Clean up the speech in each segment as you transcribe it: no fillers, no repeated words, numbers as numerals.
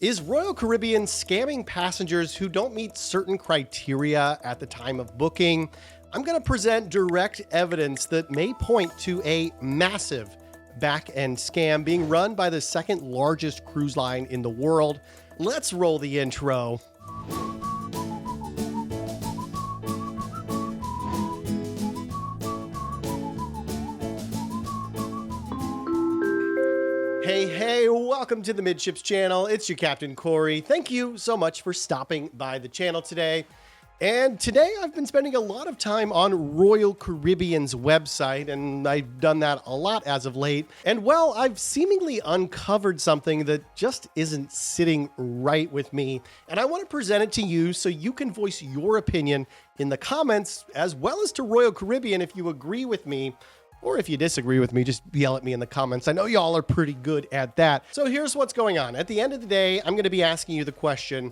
Is Royal Caribbean scamming passengers who don't meet certain criteria at the time of booking? I'm going to present direct evidence that may point to a massive back-end scam being run by the second largest cruise line in the world. Let's roll the intro. Hey, welcome to the Midships channel. It's your Captain Corey. Thank you so much for stopping by the channel today. And today I've been spending a lot of time on Royal Caribbean's website, and I've done that a lot as of late. And well, I've seemingly uncovered something that just isn't sitting right with me. And I want to present it to you so you can voice your opinion in the comments, as well as to Royal Caribbean if you agree with me. Or if you disagree with me, just yell at me in the comments. I know y'all are pretty good at that. So here's what's going on. At the end of the day, I'm going to be asking you the question,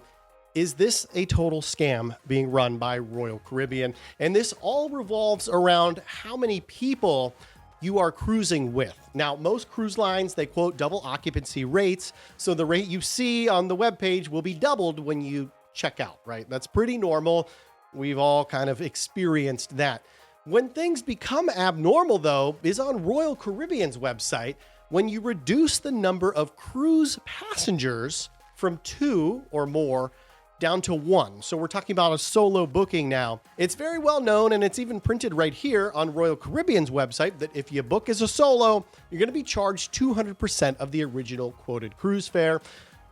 is this a total scam being run by Royal Caribbean? And this all revolves around how many people you are cruising with. Now, most cruise lines, they quote double occupancy rates. So the rate you see on the webpage will be doubled when you check out, right? That's pretty normal. We've all kind of experienced that. When things become abnormal, though, is on Royal Caribbean's website when you reduce the number of cruise passengers from 2 or more down to 1. So we're talking about a solo booking now. It's very well known, and it's even printed right here on Royal Caribbean's website, that if you book as a solo, you're going to be charged 200% of the original quoted cruise fare.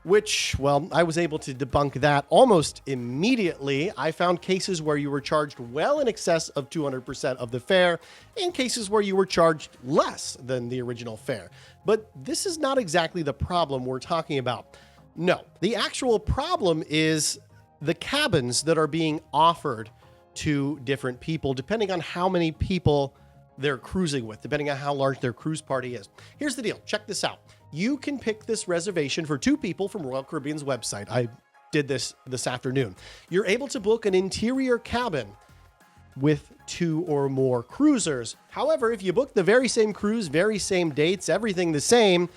Which, well, I was able to debunk that almost immediately. I found cases where you were charged well in excess of 200% of the fare, and cases where you were charged less than the original fare. But this is not exactly the problem we're talking about. No, the actual problem is the cabins that are being offered to different people, depending on how many people they're cruising with, depending on how large their cruise party is. Here's the deal. Check this out. You can pick this reservation for 2 people from Royal Caribbean's website. I did this afternoon. You're able to book an interior cabin with 2 or more cruisers. However, if you book the very same cruise, very same dates, everything the same,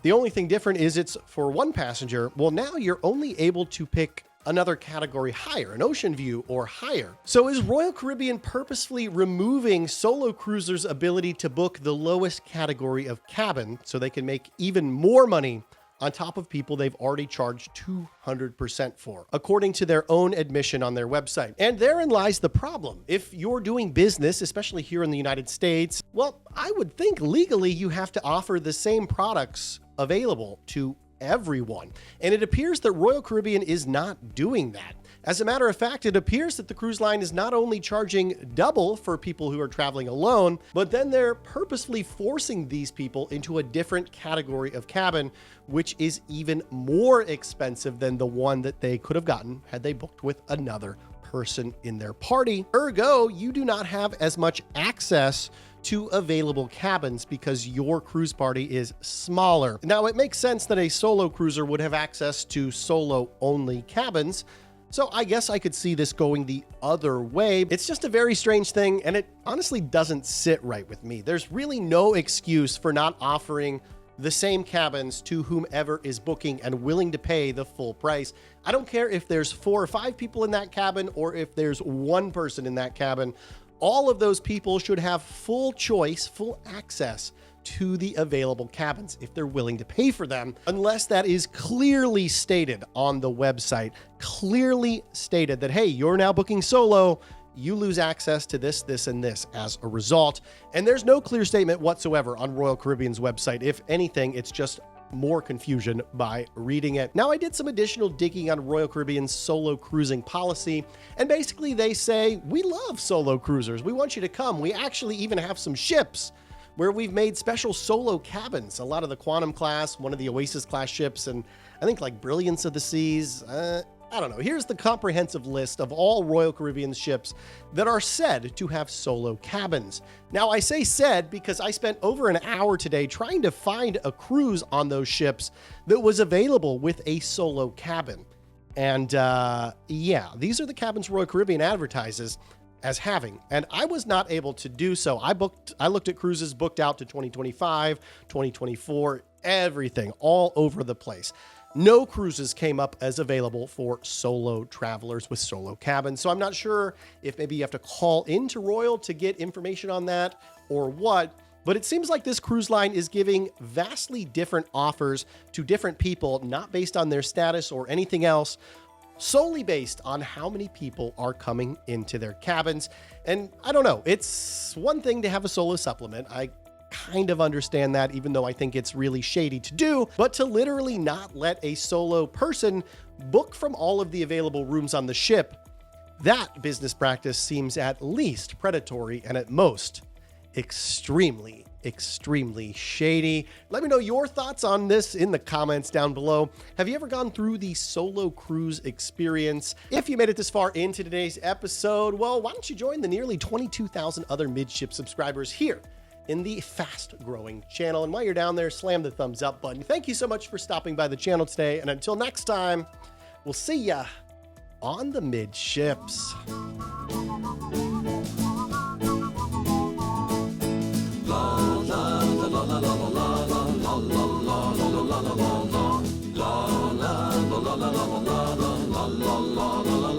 the only thing different is it's for 1 passenger. Well, now you're only able to pick another category higher, an ocean view or higher. So is Royal Caribbean purposefully removing solo cruisers' ability to book the lowest category of cabin so they can make even more money on top of people they've already charged 200% for, according to their own admission on their website? And therein lies the problem. If you're doing business, especially here in the United States, well, I would think legally you have to offer the same products available to everyone. And it appears that Royal Caribbean is not doing that. As a matter of fact, it appears that the cruise line is not only charging double for people who are traveling alone, but then they're purposefully forcing these people into a different category of cabin, which is even more expensive than the one that they could have gotten had they booked with another person in their party. Ergo, you do not have as much access to available cabins because your cruise party is smaller. Now, it makes sense that a solo cruiser would have access to solo-only cabins, so I guess I could see this going the other way. It's just a very strange thing, and it honestly doesn't sit right with me. There's really no excuse for not offering the same cabins to whomever is booking and willing to pay the full price. I don't care if there's 4 or 5 people in that cabin or if there's 1 person in that cabin. All of those people should have full choice, full access to the available cabins if they're willing to pay for them, unless that is clearly stated on the website, clearly stated that, hey, you're now booking solo, you lose access to this, this, and this as a result. And there's no clear statement whatsoever on Royal Caribbean's website. If anything, it's just more confusion by reading it. Now, I did some additional digging on Royal Caribbean's solo cruising policy, and basically they say, we love solo cruisers. We want you to come. We actually even have some ships where we've made special solo cabins. A lot of the Quantum class, one of the Oasis class ships, and I think like Brilliance of the Seas. I don't know. Here's the comprehensive list of all Royal Caribbean ships that are said to have solo cabins. Now, I say said because I spent over an hour today trying to find a cruise on those ships that was available with a solo cabin. And yeah, these are the cabins Royal Caribbean advertises as having, and I was not able to do so. I looked at cruises booked out to 2025, 2024, everything all over the place. no cruises came up as available for solo travelers with solo cabins. So I'm not sure if maybe you have to call into Royal to get information on that or what, but it seems like this cruise line is giving vastly different offers to different people, not based on their status or anything else, solely based on how many people are coming into their cabins. And I don't know, it's one thing to have a solo supplement. I kind of understand that, even though I think it's really shady to do, but to literally not let a solo person book from all of the available rooms on the ship, that business practice seems at least predatory and at most extremely shady. Let me know your thoughts on this in the comments down below. Have you ever gone through the solo cruise experience? If you made it this far into today's episode, well, why don't you join the nearly 22,000 other Midship subscribers here in the fast-growing channel? And while you're down there, slam the thumbs up button. Thank you so much for stopping by the channel today, and until next time, we'll see ya on the Midships. La la la la la la la la la la la la la la la la la la la la.